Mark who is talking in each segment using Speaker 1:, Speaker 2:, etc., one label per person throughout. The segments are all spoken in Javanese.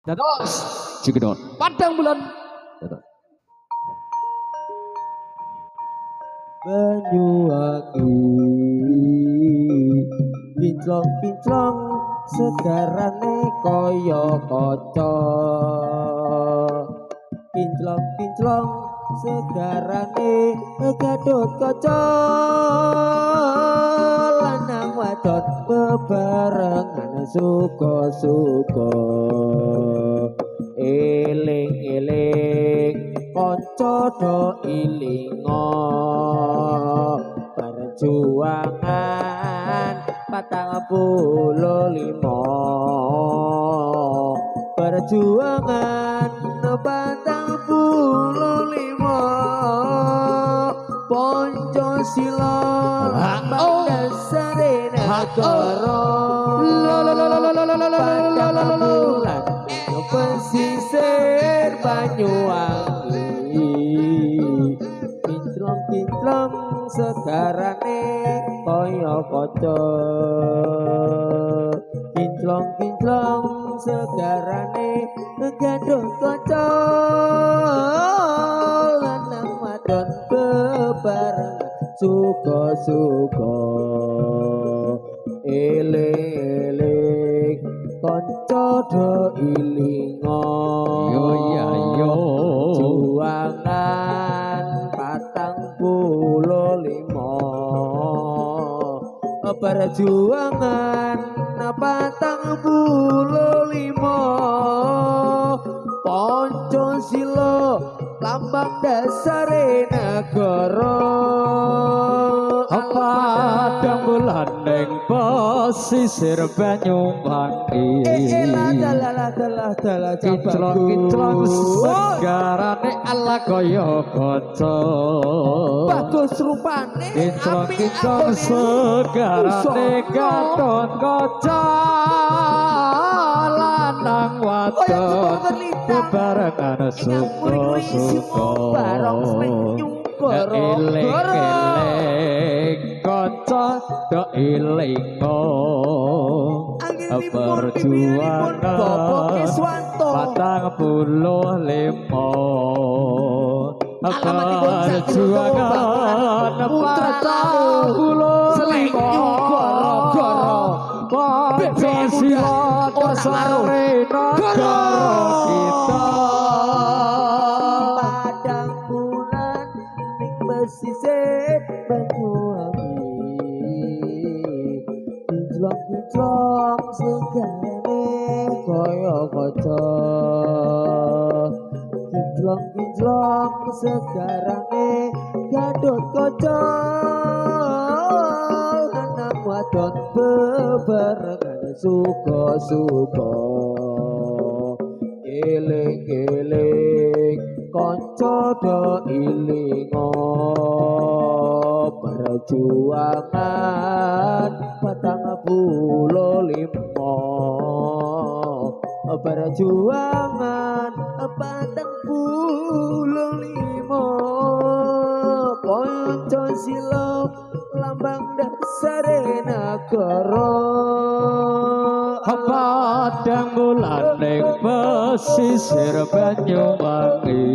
Speaker 1: Dados Cigedot Padang Bulan Dados
Speaker 2: Banyuwangi kinclong-kinclong segarane kaya kaca kinclong-kinclong segarane gadot kaca lanang wadon bebarengan suka-suka eling-eling kanca do ilinga perjuangan 45 perjuangan 45 Pancasila lambang dasare negara padang bulan pesisir Banyuwangi kinclong-kinclong segarane kaya kaca kinclong-kinclong segarane gadot kaca lanang wadon bebarengan suka-suka eling-eling kanca do ilinga
Speaker 1: Yo ya yo
Speaker 2: juangan 45 perjuangan 45 Pancasila lambang dasare negara
Speaker 1: Padang bulan ning pesisir Banyuwangi kinclong-kinclong segarane ala kaya kaca
Speaker 2: bagus rupane
Speaker 1: kinclong-kinclong segarane gadot kaca lanang wadon bebarengan suka-suka eling-eling kanca do ilinga perjuangan 45 perjuangan 45 Pancasila dasare negara kita
Speaker 2: padang bulan ning pesisir Banyuwangi kinclong-kinclong segarane kaya kaca kinclong-kinclong segarane gadot kaca lanang wadon bebarengan suka-suka eling-eling kanca do ilinga perjuangan 45 perjuangan 45 Pancasila lambang dasare negara
Speaker 1: padang bulan ning pesisir Banyuwangi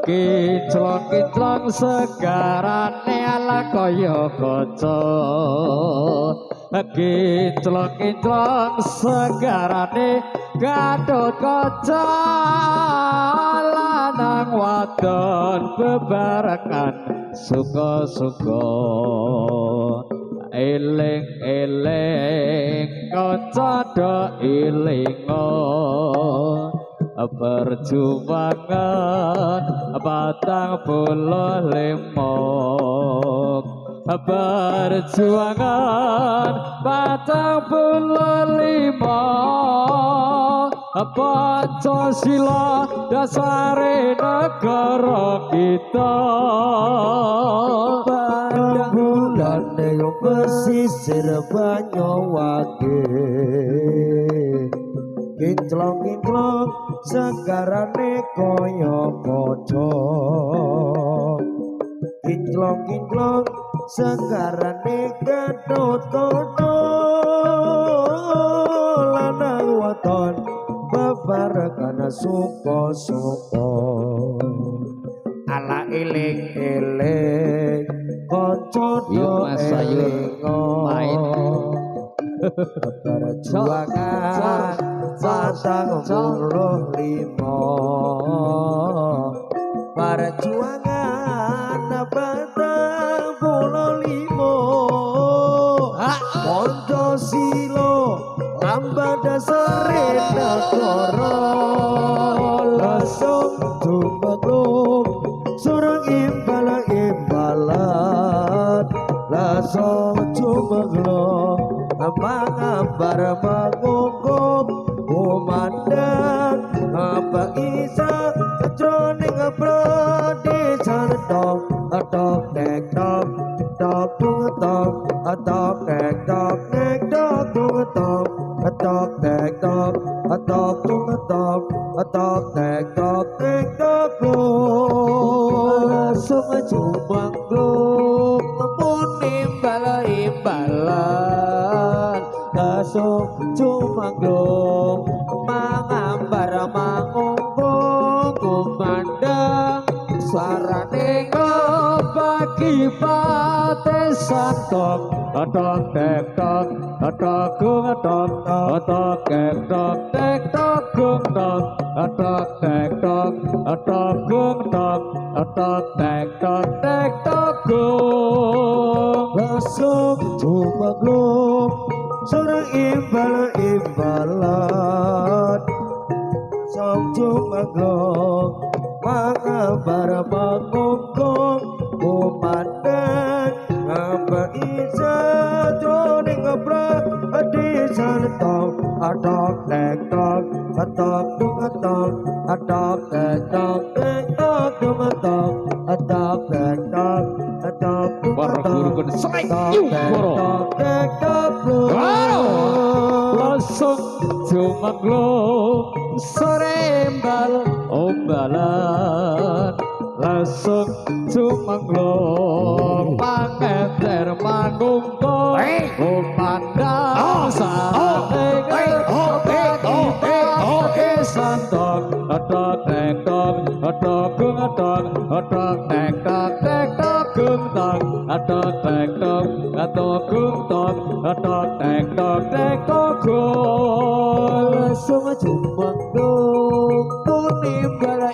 Speaker 1: kinclong-kinclong segarane ala kaya kaca kinclong-kinclong segarane gadot kaca lanang wadon bebarengan suka-suka eling-eling kanca do ilinga perjuangan 45 perjuangan 45 Pancasila dasare negara kita
Speaker 2: padang bulan ning pesisir Banyuwangi kinclong-kinclong segarane kaya kaca kinclong-kinclong segarane gadot kaca lanang wadon barekana suko-suko ala eling-eling kanca
Speaker 1: Yuk, Mas Sayur. Main.
Speaker 2: perjuangan batang puluh limo perjuangan batang puluh limo Pancasila tambah dasare negara langsung tumeglung surang imbalan langsung tumeglung ambar mangungkung kumandang apa isa jroning pradesar tok tok tek tok tok tok tok tek tok tek tok tok tok tek tok tok tok tok tek tok tek tok langsung jumanglung pun imbalan langsung jumanglung mangambar mangungkung kumandang sarane bagi pate santok atok tek tok atok gung atok atok tek tok tek tok gung tok atok tek tok atok gung tok atok tek tok gung langsung jumaglung surang imbalan sang jumaglung mangabar mangungkung kumandang apa isa jroning pradesar tok atok tek tok atok tok atok tek tok tek tok tok atok tek tok atok
Speaker 1: Wargurukun strike you Goro.
Speaker 2: tek tok
Speaker 1: Langsung jumanglung sorembal ombalan langsung jumanglung pangeter mangungkung kumandang sarane santok atok tek tok atok gung atok atok tek tok gung tok atok tek tok atok gung tok atok tek tok gung
Speaker 2: langsung jumanglung pun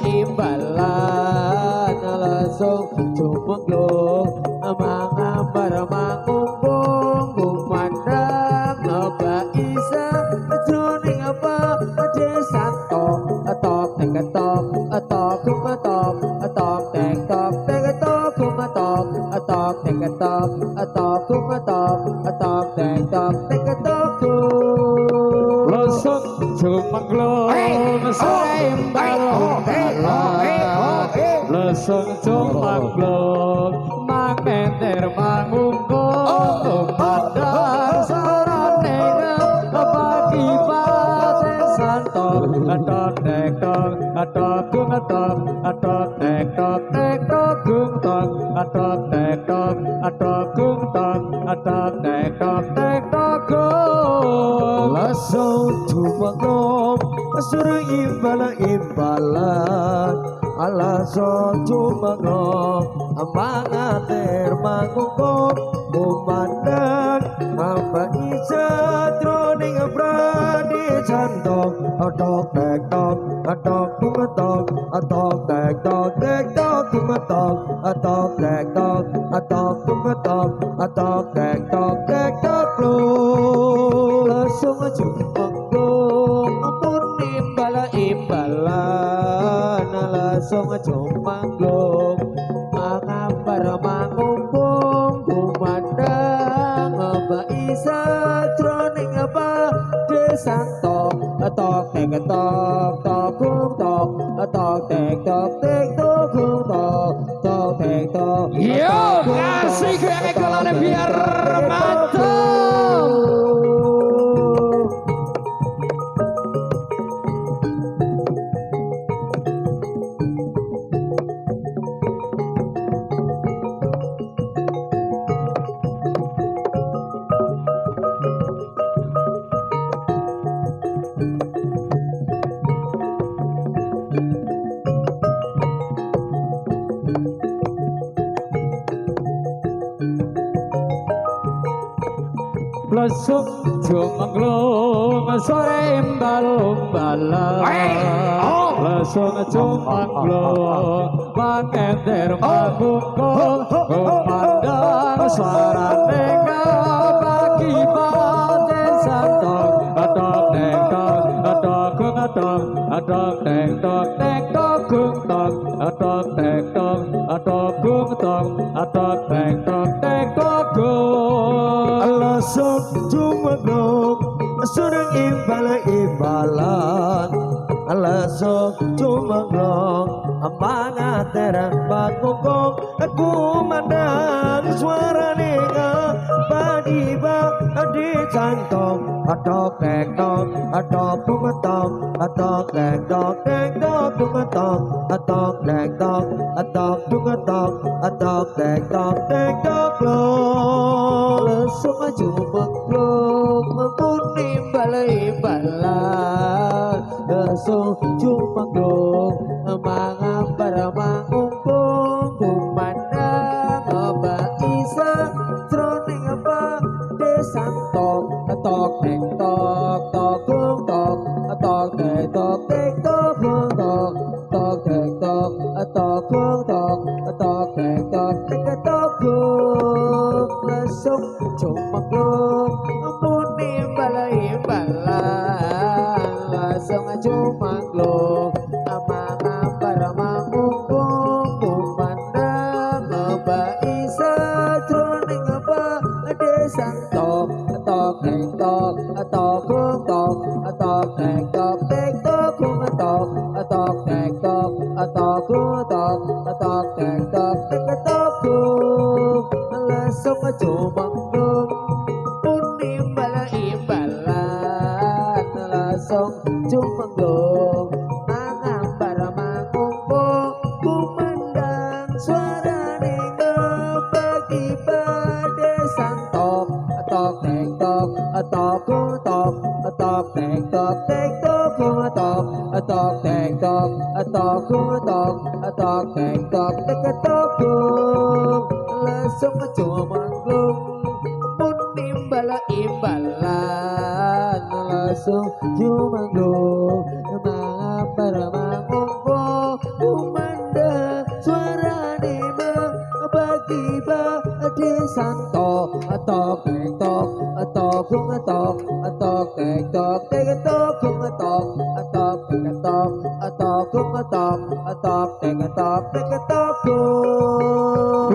Speaker 2: imbalan langsung jumanglung mangambar mangungkung kumandang apa isa jroning desan tok tek tok gung tok tek tok gung tok tek tok gung tok tek tok gung
Speaker 1: langsung jumanglung sorembal ombalan langsung jumanglung mangeter mangungkung kumandang sarane bagi pate santok atok tek tok atok gung tok tek tok gung tok atok tek tok gung tok atok tek tok gung
Speaker 2: langsung jumanglung surang imbalan langsung jumanglung mangater mangungkung kumandang apa isa jroning pradesar tok tek tok atok gung tok tek tok gung tok atok tek tok gung tok tek tok langsung jumanglung pun imbalan langsung jumanglung mangambar mangungkung kumandang apa isa jroning desan tok tek tok gung tok tek tok gung tok tek tok
Speaker 1: yo kasih gue ekolane biar mantap. lesuk jumenglung sore imbal-imbalan lesuk jumenglung mangender mangkung kumandang suarane bagi pate santok atok deng tok atok kung atok deng tok kung tok atok deng tok atok kung tok atok deng tok kung
Speaker 2: lesuk jumenglung sureng imbal-imbalan lesuk jumenglung mangater bakukong aku mandang suarane bagi-bagi di cantong atok tek tok atok kumetok atok tek tok kumetok atok tek tok atok kumetok atok tek tok lesuk jumenglung muni balai-balan lesuk jumenglung mangambar mangumpung kumandang baisa troning desan tok tok tek tok tok kung tok tok tek tok kung tok tok tek tok kung tok tok tek tok kung lesuk jumenglung muni balai-balan lesuk jumenglung mangambar mangumpung kumandang baisa troning desan tok tok tek tok kung tok tok tek tok kung tok tok tek tok kung tok tok tek tok kung lesuk jumenglung muni balai-balan lesuk jumenglung mangambar mangumpung kumandang suarane bagi desan tok tek tok kung tok tek tok kung tok tek tok kung tok tek tok kung lesuk jumenglung muni balai-balan lesuk jumenglung mangambar mangumpung kumandang suarane bagi desan tok tek tok kung tok tek tok kung tok tek tok kung tok tek tok kung